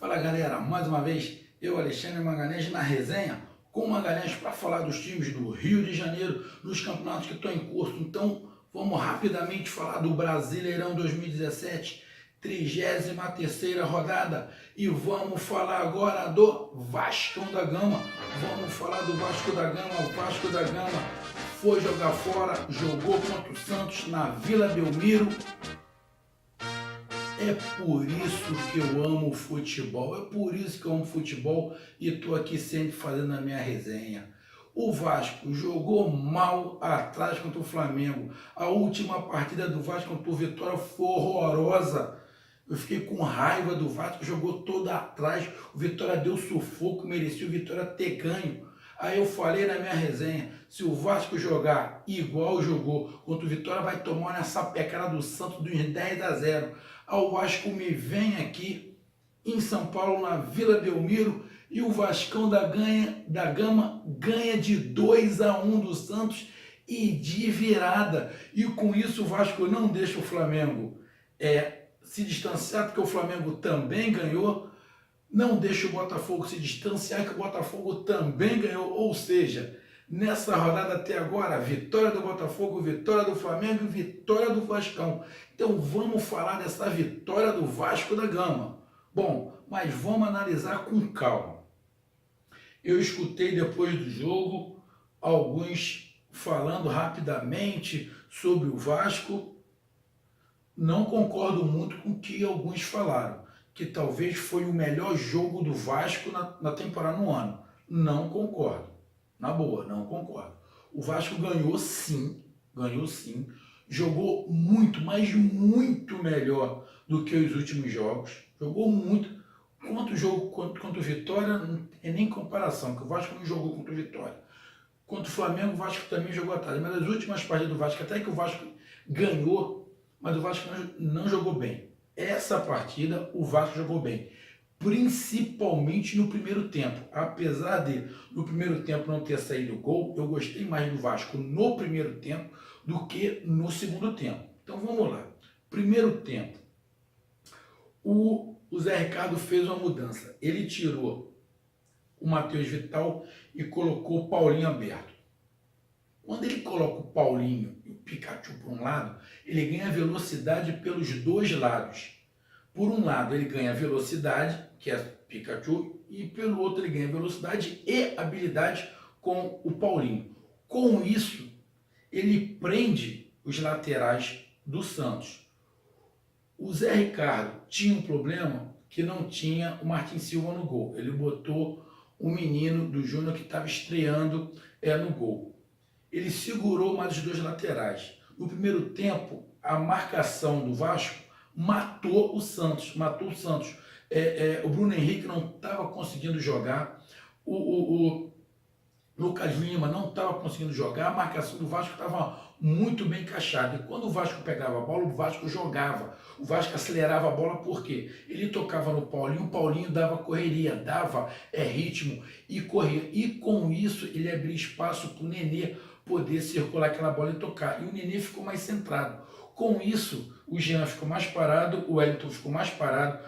Fala galera, mais uma vez eu, Alexandre Magalhães, na resenha com o Magalhães para falar dos times do Rio de Janeiro nos campeonatos que estão em curso. Então vamos rapidamente falar do Brasileirão 2017, 33ª rodada, e vamos falar agora do Vascão da Gama. Vamos falar do Vasco da Gama. O Vasco da Gama foi jogar fora, jogou contra o Santos na Vila Belmiro. É por isso que eu amo futebol, é por isso que eu amo futebol e estou aqui sempre fazendo a minha resenha. O Vasco jogou mal atrás contra o Flamengo. A última partida do Vasco contra o Vitória foi horrorosa. Eu fiquei com raiva do Vasco, jogou toda atrás. O Vitória deu sufoco, merecia o Vitória ter ganho. Aí eu falei na minha resenha, se o Vasco jogar igual jogou contra o Vitória, vai tomar nessa pecada do Santos dos 10-0. Aí o Vasco me vem aqui em São Paulo, na Vila Belmiro, e o Vascão da Gama ganha de 2-1 do Santos e de virada. E com isso o Vasco não deixa o Flamengo se distanciar, porque o Flamengo também ganhou. Não deixa o Botafogo se distanciar, que o Botafogo também ganhou. Ou seja, nessa rodada até agora, vitória do Botafogo, vitória do Flamengo e vitória do Vascão. Então vamos falar dessa vitória do Vasco da Gama. Bom, mas vamos analisar com calma. Eu escutei depois do jogo alguns falando rapidamente sobre o Vasco. Não concordo muito com o que alguns falaram, que talvez foi o melhor jogo do Vasco na temporada, no ano. Não concordo. Na boa, não concordo. O Vasco ganhou sim, jogou muito, mas muito melhor do que os últimos jogos. Jogou muito. Quanto o jogo contra o Vitória, não tem nem comparação, porque o Vasco não jogou contra o Vitória. Contra o Flamengo, o Vasco também jogou atrás. Mas as últimas partidas do Vasco, até que o Vasco ganhou, mas o Vasco não jogou bem. Essa partida o Vasco jogou bem, principalmente no primeiro tempo. Apesar de no primeiro tempo não ter saído gol, eu gostei mais do Vasco no primeiro tempo do que no segundo tempo. Então vamos lá. Primeiro tempo, o Zé Ricardo fez uma mudança. Ele tirou o Matheus Vital e colocou o Paulinho aberto. Quando ele coloca o Paulinho e o Pikachu por um lado, ele ganha velocidade pelos dois lados. Por um lado, ele ganha velocidade, que é Pikachu, e pelo outro ele ganha velocidade e habilidade com o Paulinho. Com isso, ele prende os laterais do Santos. O Zé Ricardo tinha um problema que não tinha o Martin Silva no gol. Ele botou o menino do Júnior que estava estreando no gol. Ele segurou mais os dois laterais. No primeiro tempo, a marcação do Vasco matou o Santos. O Bruno Henrique não estava conseguindo jogar. O Lucas Lima não estava conseguindo jogar. A marcação do Vasco estava muito bem encaixada. E quando o Vasco pegava a bola, o Vasco jogava. O Vasco acelerava a bola porque ele tocava no Paulinho, o Paulinho dava correria, dava ritmo e corria. E com isso ele abria espaço para o Nenê poder circular aquela bola e tocar. E o Nenê ficou mais centrado. Com isso, o Jean ficou mais parado, o Wellington ficou mais parado,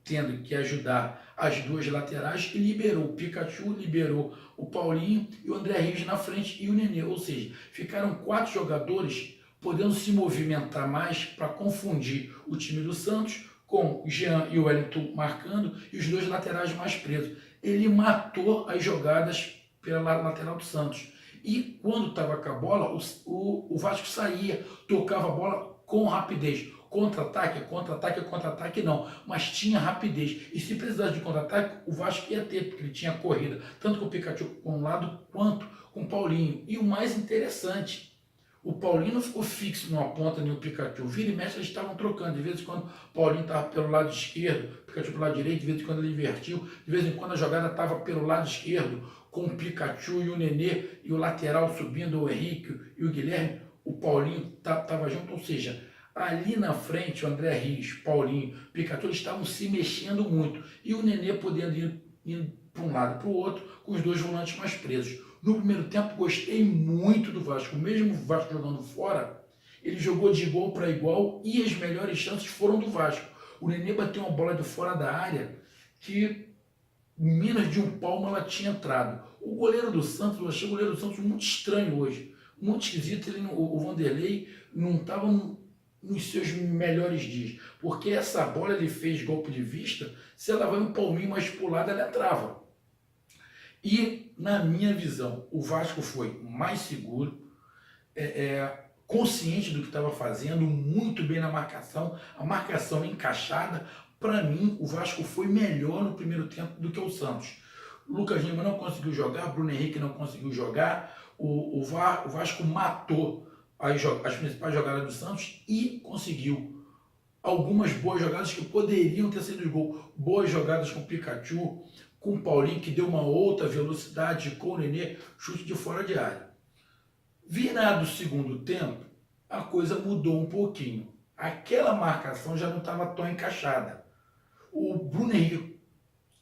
tendo que ajudar as duas laterais, e liberou o Pikachu, liberou o Paulinho e o André Rios na frente e o Nenê. Ou seja, ficaram 4 jogadores podendo se movimentar mais para confundir o time do Santos, com o Jean e o Wellington marcando e os dois laterais mais presos. Ele matou as jogadas pela lateral do Santos. E quando estava com a bola, o Vasco saía, tocava a bola com rapidez. Contra-ataque não, mas tinha rapidez. E se precisasse de contra-ataque, o Vasco ia ter, porque ele tinha corrida, tanto com o Pikachu com um lado, quanto com o Paulinho. E o mais interessante, o Paulinho não ficou fixo numa ponta, nem o Pikachu. Vira e mexe, eles estavam trocando. De vez em quando o Paulinho estava pelo lado esquerdo, o Pikachu pelo lado direito, de vez em quando ele invertiu, de vez em quando a jogada estava pelo lado esquerdo, com o Pikachu e o Nenê, e o lateral subindo, o Henrique e o Guilherme, o Paulinho estava junto. Ou seja, ali na frente, o André Rios, Paulinho, Pikachu, eles estavam se mexendo muito. E o Nenê podendo ir para um lado e para o outro, com os dois volantes mais presos. No primeiro tempo, gostei muito do Vasco. Mesmo o Vasco jogando fora, ele jogou de igual para igual e as melhores chances foram do Vasco. O Nenê bateu uma bola de fora da área que menos de um palmo ela tinha entrado. O goleiro do Santos, eu achei o goleiro do Santos muito estranho hoje, muito esquisito. O Vanderlei não estava nos seus melhores dias, porque essa bola ele fez golpe de vista, se ela vai um palminho mais pro lado, ela entrava. E, na minha visão, o Vasco foi mais seguro, consciente do que estava fazendo, muito bem na marcação, a marcação encaixada. Para mim, o Vasco foi melhor no primeiro tempo do que o Santos. O Lucas Lima não conseguiu jogar, Bruno Henrique não conseguiu jogar, o Vasco matou as principais jogadas do Santos e conseguiu algumas boas jogadas que poderiam ter sido gol. Boas jogadas com o Pikachu, com o Paulinho, que deu uma outra velocidade, com o Nenê, chute de fora de área. Virado o segundo tempo, a coisa mudou um pouquinho. Aquela marcação já não estava tão encaixada. O Bruno Henrique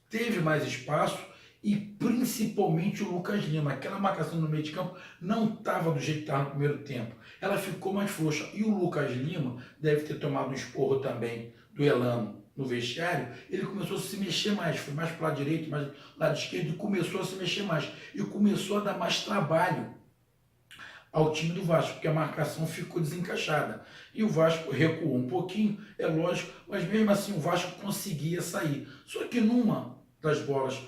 teve mais espaço e principalmente o Lucas Lima. Aquela marcação no meio de campo não estava do jeito que estava no primeiro tempo. Ela ficou mais frouxa. E o Lucas Lima deve ter tomado um esporro também do Elano no vestiário. Ele começou a se mexer mais, foi mais para o lado direito, mais para o lado esquerdo, e começou a se mexer mais. E começou a dar mais trabalho ao time do Vasco, porque a marcação ficou desencaixada. E o Vasco recuou um pouquinho, é lógico, mas mesmo assim o Vasco conseguia sair. Só que numa das bolas,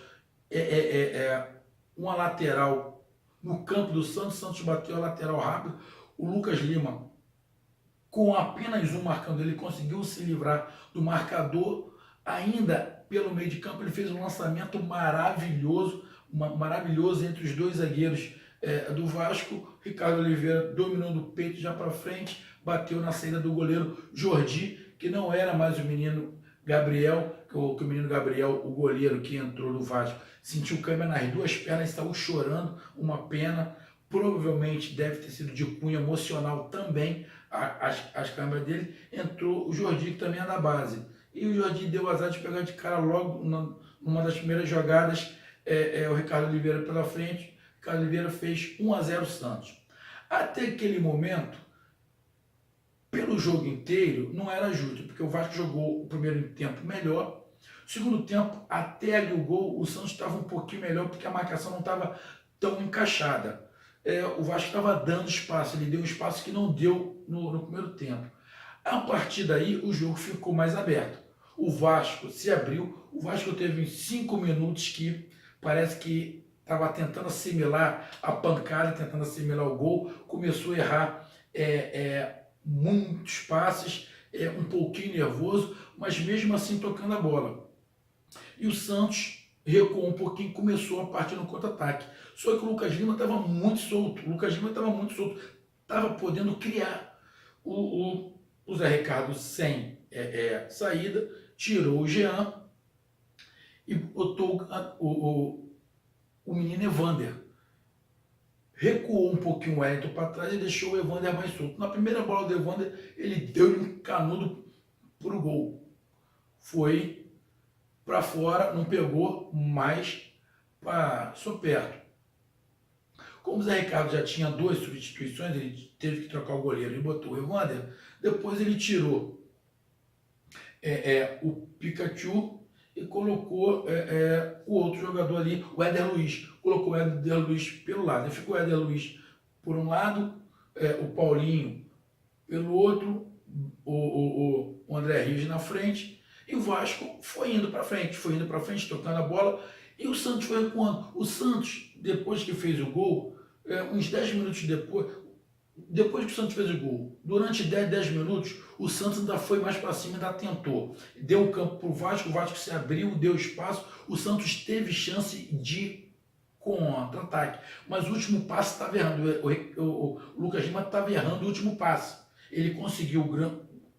uma lateral no campo do Santos, o Santos bateu a lateral rápido, o Lucas Lima, com apenas um marcando, ele conseguiu se livrar do marcador, ainda pelo meio de campo, ele fez um lançamento maravilhoso, maravilhoso entre os dois zagueiros do Vasco. Ricardo Oliveira dominou do peito já para frente, bateu na saída do goleiro Jordi, que não era mais o menino Gabriel, que o menino Gabriel, o goleiro que entrou no Vasco, sentiu câimbra nas duas pernas, saiu chorando, uma pena. Provavelmente deve ter sido de cunho emocional também, as câimbras dele. Entrou o Jordi, que também é da base. E o Jordi deu azar de pegar de cara logo numa das primeiras jogadas, o Ricardo Oliveira pela frente. O Ricardo Oliveira fez 1-0 Santos. Até aquele momento, pelo jogo inteiro, não era justo, porque o Vasco jogou o primeiro tempo melhor. O segundo tempo, até ali o gol, o Santos estava um pouquinho melhor, porque a marcação não estava tão encaixada. O Vasco estava dando espaço, ele deu um espaço que não deu no primeiro tempo. A partir daí, o jogo ficou mais aberto. O Vasco se abriu, o Vasco teve 5 minutos que parece que estava tentando assimilar a pancada, tentando assimilar o gol, começou a errar muitos passes, um pouquinho nervoso, mas mesmo assim tocando a bola. E o Santos recuou um pouquinho, começou a partir no contra-ataque. Só que o Lucas Lima estava muito solto, estava podendo criar. O Zé Ricardo, sem saída, tirou o Jean e botou o menino Evander. Recuou um pouquinho o Wellington para trás e deixou o Evander mais solto. Na primeira bola do Evander, ele deu um canudo para o gol. Foi para fora, não pegou, mas passou perto. Como o Zé Ricardo já tinha 2 substituições, ele teve que trocar o goleiro e botou o Evander. Depois ele tirou o Pikachu e colocou o outro jogador ali, o Éder Luiz. Colocou o Éder Luiz pelo lado. Ele ficou o Éder Luiz por um lado, o Paulinho pelo outro, o André Rios na frente, e o Vasco foi indo para frente, tocando a bola, e o Santos foi recuando. O Santos, depois que fez o gol, uns 10 minutos depois que o Santos fez o gol, durante 10 minutos, o Santos ainda foi mais para cima, ainda tentou. Deu o campo para o Vasco se abriu, deu espaço, o Santos teve chance de contra-ataque. Mas o último passe estava errando, o Lucas Lima estava errando o último passe. Ele conseguiu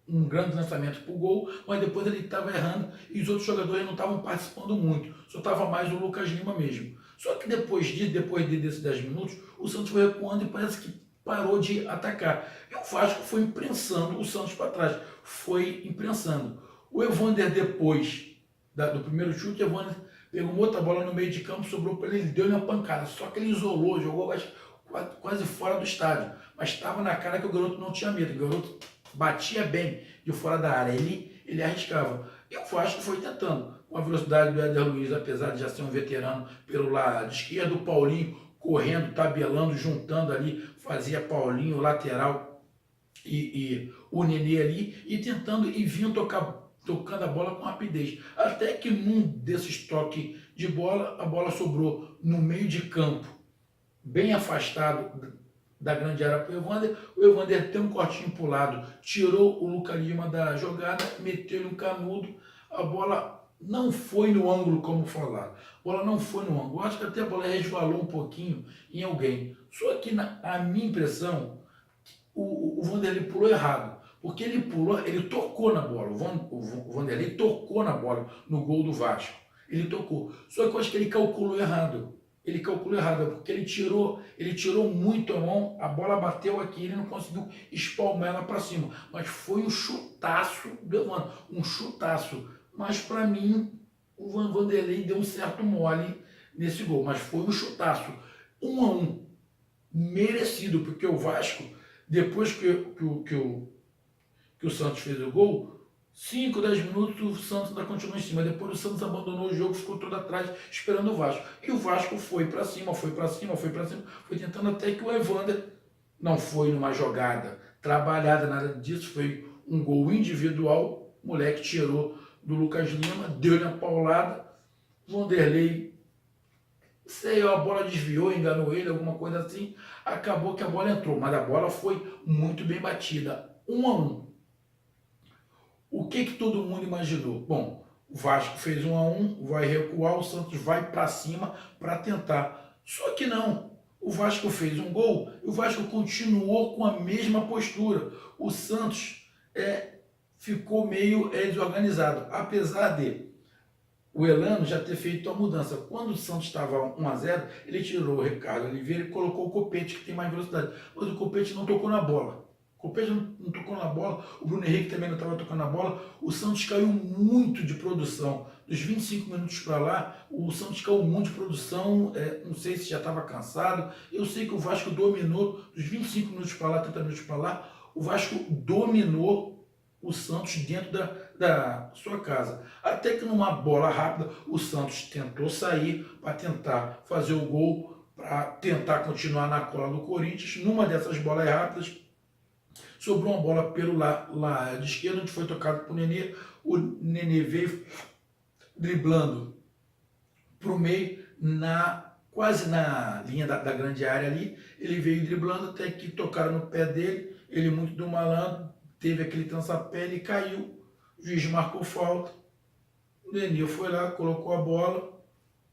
um grande lançamento para o gol, mas depois ele estava errando e os outros jogadores não estavam participando muito, só estava mais o Lucas Lima mesmo. Só que depois desses 10 minutos, o Santos foi recuando e parece que parou de atacar. E o Vasco foi imprensando o Santos para trás. Foi imprensando. O Evander, depois do primeiro chute, o Evander pegou uma outra bola no meio de campo, sobrou para ele deu uma pancada. Só que ele isolou, jogou quase fora do estádio. Mas estava na cara que o garoto não tinha medo. O garoto batia bem de fora da área. Ele arriscava. E o Vasco foi tentando. com a velocidade do Éder Luiz, apesar de já ser um veterano pelo lado esquerdo, o Paulinho correndo, tabelando, juntando ali, fazia Paulinho lateral e o Nenê ali, e tentando e vinham tocando a bola com rapidez. Até que num desses toques de bola, a bola sobrou no meio de campo, bem afastado da grande área para o Evander tem um cortinho para o lado, tirou o Lucas Lima da jogada, meteu-lhe um canudo, a bola não foi no ângulo como falaram, a bola não foi no ângulo, eu acho que até a bola resvalou um pouquinho em alguém, só que a minha impressão, o Vanderlei pulou errado, porque ele pulou, ele tocou na bola, o Vanderlei tocou na bola no gol do Vasco, ele tocou, só que eu acho que ele calculou errado, porque ele tirou muito a mão, a bola bateu aqui, ele não conseguiu espalmar ela para cima. Mas foi um chutaço do Evandro, um chutaço. Mas para mim, o Vanderlei deu um certo mole nesse gol, mas foi um chutaço. 1-1, merecido, porque o Vasco, depois que o Santos fez o gol, 5, 10 minutos o Santos ainda continuou em cima. Depois o Santos abandonou o jogo, ficou todo atrás esperando o Vasco. E o Vasco foi para cima, foi tentando até que o Evander não foi numa jogada trabalhada, nada disso. Foi um gol individual. O moleque tirou do Lucas Lima, deu-lhe uma paulada. Vanderlei, sei, a bola desviou, enganou ele, alguma coisa assim. Acabou que a bola entrou, mas a bola foi muito bem batida. 1-1. O que todo mundo imaginou? Bom, o Vasco fez 1-1, vai recuar, o Santos vai para cima para tentar. Só que não. O Vasco fez um gol e o Vasco continuou com a mesma postura. O Santos ficou meio desorganizado, apesar de o Elano já ter feito a mudança. Quando o Santos estava 1-0, ele tirou o Ricardo Oliveira e colocou o Copete, que tem mais velocidade. Mas o Copete não tocou na bola. O Copete não tocou na bola, o Bruno Henrique também não estava tocando na bola. O Santos caiu muito de produção. Dos 25 minutos para lá, o Santos caiu muito de produção. Não sei se já estava cansado. Eu sei que o Vasco dominou, dos 25 minutos para lá, 30 minutos para lá, o Vasco dominou o Santos dentro da sua casa. Até que numa bola rápida, o Santos tentou sair para tentar fazer o gol, para tentar continuar na cola do Corinthians. Numa dessas bolas rápidas, sobrou uma bola pelo lado esquerdo, onde foi tocado para o Nenê. O Nenê veio driblando para o meio, quase na linha da grande área ali. Ele veio driblando até que tocaram no pé dele. Ele, muito do malandro, teve aquele trança-pé e caiu. O juiz marcou falta. O Nenê foi lá, colocou a bola,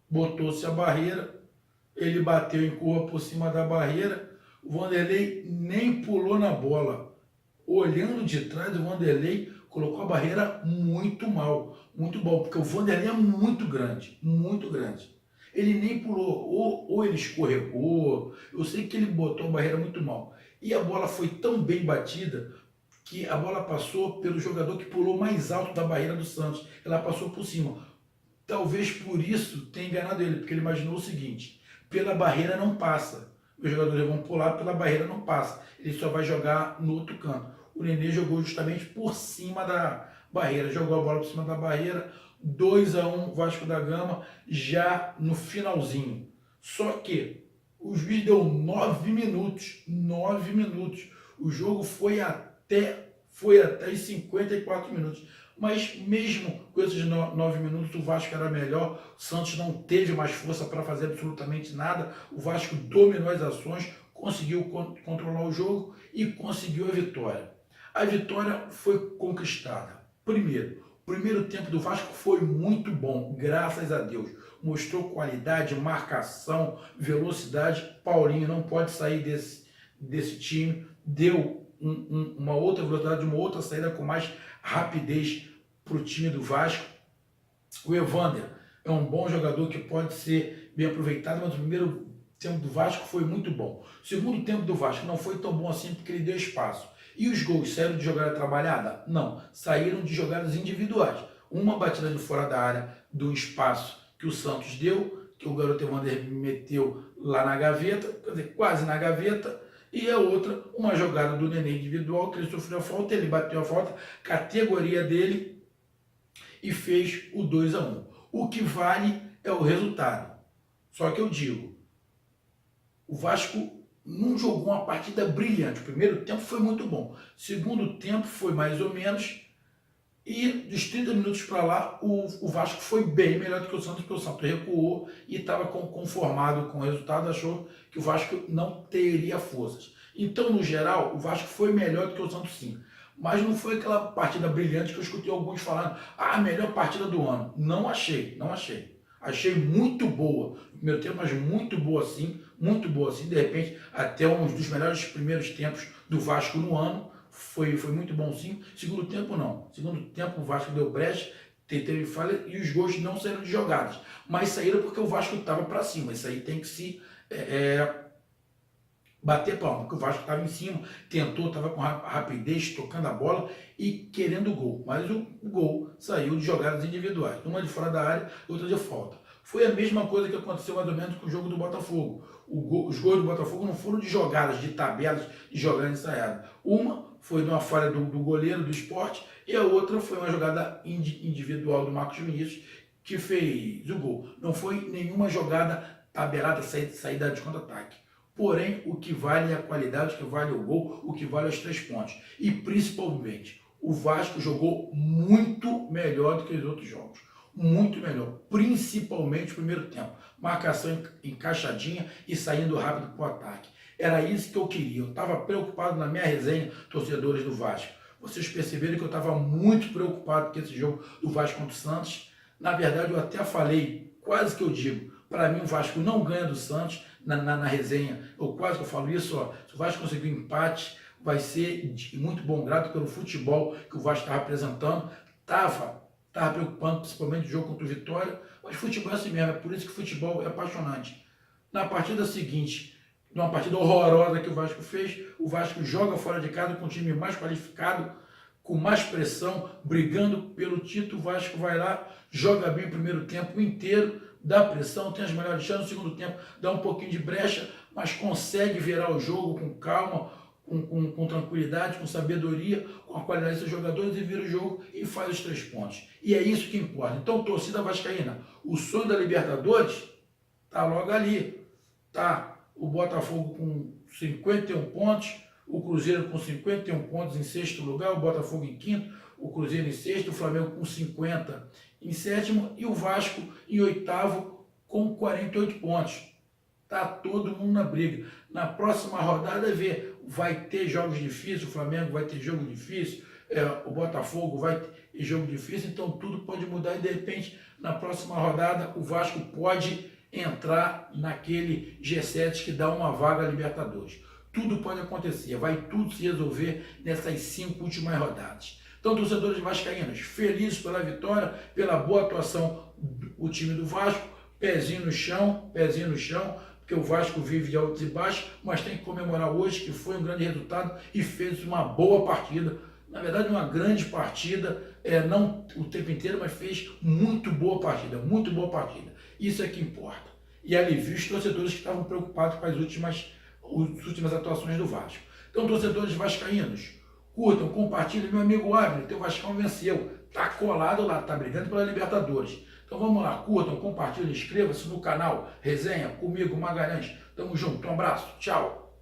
botou-se a barreira. Ele bateu em curva por cima da barreira. O Vanderlei nem pulou na bola. Olhando de trás, o Vanderlei colocou a barreira muito mal, muito bom, porque o Vanderlei é muito grande, muito grande. Ele nem pulou, ou ele escorregou, eu sei que ele botou a barreira muito mal. E a bola foi tão bem batida que a bola passou pelo jogador que pulou mais alto da barreira do Santos. Ela passou por cima. Talvez por isso tenha enganado ele, porque ele imaginou o seguinte: pela barreira não passa. Os jogadores vão pular, pela barreira não passa. Ele só vai jogar no outro canto. O Nenê jogou justamente por cima da barreira, jogou a bola por cima da barreira, 2-1 Vasco da Gama, já no finalzinho. Só que o juiz deu 9 minutos, o jogo foi até os 54 minutos. Mas mesmo com esses 9 minutos, o Vasco era melhor, o Santos não teve mais força para fazer absolutamente nada, o Vasco dominou as ações, conseguiu controlar o jogo e conseguiu a vitória. A vitória foi conquistada. O primeiro tempo do Vasco foi muito bom, graças a Deus. Mostrou qualidade, marcação, velocidade. Paulinho não pode sair desse time. Deu uma outra velocidade, uma outra saída com mais rapidez para o time do Vasco. O Evander é um bom jogador que pode ser bem aproveitado, mas o primeiro tempo do Vasco foi muito bom. O segundo tempo do Vasco não foi tão bom assim porque ele deu espaço. E os gols saíram de jogada trabalhada? Não, saíram de jogadas individuais. Uma batida de fora da área do espaço que o Santos deu, que o garoto Evander meteu lá na gaveta, quer dizer, quase na gaveta, e a outra, uma jogada do Nenê individual, que ele sofreu a falta, ele bateu a falta, categoria dele, e fez o 2-1. O que vale é o resultado. Só que eu digo, o Vasco não jogou uma partida brilhante. O primeiro tempo foi muito bom. O segundo tempo foi mais ou menos. E dos 30 minutos para lá, o Vasco foi bem melhor do que o Santos, porque o Santos recuou e estava conformado com o resultado, achou que o Vasco não teria forças. Então, no geral, o Vasco foi melhor do que o Santos, sim. Mas não foi aquela partida brilhante que eu escutei alguns falando, a melhor partida do ano. Não achei, não achei. Achei muito boa, no primeiro tempo, mas muito boa sim, de repente, até um dos melhores primeiros tempos do Vasco no ano. Foi muito bom sim. Segundo tempo não. Segundo tempo o Vasco deu brecha, teve falha e os gols não saíram de jogadas. Mas saíram porque o Vasco estava para cima. Isso aí tem que se bater palma, porque o Vasco estava em cima, tentou, estava com rapidez, tocando a bola e querendo o gol. Mas o gol saiu de jogadas individuais. Uma de fora da área, outra de falta. Foi a mesma coisa que aconteceu mais ou menos com o jogo do Botafogo. Os gols do Botafogo não foram de jogadas, de tabelas, de jogadas ensaiadas. Uma foi de uma falha do goleiro do Sport e a outra foi uma jogada individual do Marcos Vinícius que fez o gol. Não foi nenhuma jogada tabelada, saída de contra-ataque. Porém, o que vale é a qualidade, o que vale o gol, o que vale os 3 pontos. E principalmente, o Vasco jogou muito melhor do que os outros jogos. Muito melhor, principalmente o primeiro tempo. Marcação encaixadinha e saindo rápido para o ataque. Era isso que eu queria. Eu estava preocupado na minha resenha, torcedores do Vasco. Vocês perceberam que eu estava muito preocupado com esse jogo do Vasco contra o Santos. Na verdade, eu até falei, quase que eu digo, para mim o Vasco não ganha do Santos na resenha. Quase que eu falo isso, ó, se o Vasco conseguir um empate, vai ser de muito bom grado pelo futebol que o Vasco estava apresentando. Estava preocupando, principalmente o jogo contra o Vitória, mas futebol é assim mesmo, é por isso que o futebol é apaixonante. Na partida seguinte, numa partida horrorosa que o Vasco fez, o Vasco joga fora de casa com um time mais qualificado, com mais pressão, brigando pelo título. O Vasco vai lá, joga bem o primeiro tempo inteiro, dá pressão, tem as melhores chances, no segundo tempo dá um pouquinho de brecha, mas consegue virar o jogo com calma, com tranquilidade, com sabedoria, com a qualidade dos seus jogadores e vira o jogo e faz os 3 pontos. E é isso que importa. Então, torcida vascaína, o sonho da Libertadores tá logo ali. Tá o Botafogo com 51 pontos, o Cruzeiro com 51 pontos em 6º lugar, o Botafogo em 5º, o Cruzeiro em 6º, o Flamengo com 50 em 7º e o Vasco em 8º com 48 pontos. Tá todo mundo na briga. Na próxima rodada, vai ter jogos difíceis, o Flamengo vai ter jogo difícil, o Botafogo vai ter jogo difícil, então tudo pode mudar e de repente, na próxima rodada, o Vasco pode entrar naquele G7 que dá uma vaga à Libertadores. Tudo pode acontecer, vai tudo se resolver nessas 5 últimas rodadas. Então, torcedores vascaínos, felizes pela vitória, pela boa atuação do time do Vasco, pezinho no chão, porque o Vasco vive de altos e baixos, mas tem que comemorar hoje que foi um grande resultado e fez uma boa partida. Na verdade, uma grande partida, não o tempo inteiro, mas fez muito boa partida, muito boa partida. Isso é que importa. E alivia os torcedores que estavam preocupados com as últimas atuações do Vasco. Então, torcedores vascaínos, curtam, compartilhem. Meu amigo Abner, teu Vascão venceu, tá colado lá, tá brigando pela Libertadores. Então vamos lá, curtam, compartilhem, inscreva-se no canal Resenha comigo, Magalhães. Tamo junto, um abraço, tchau.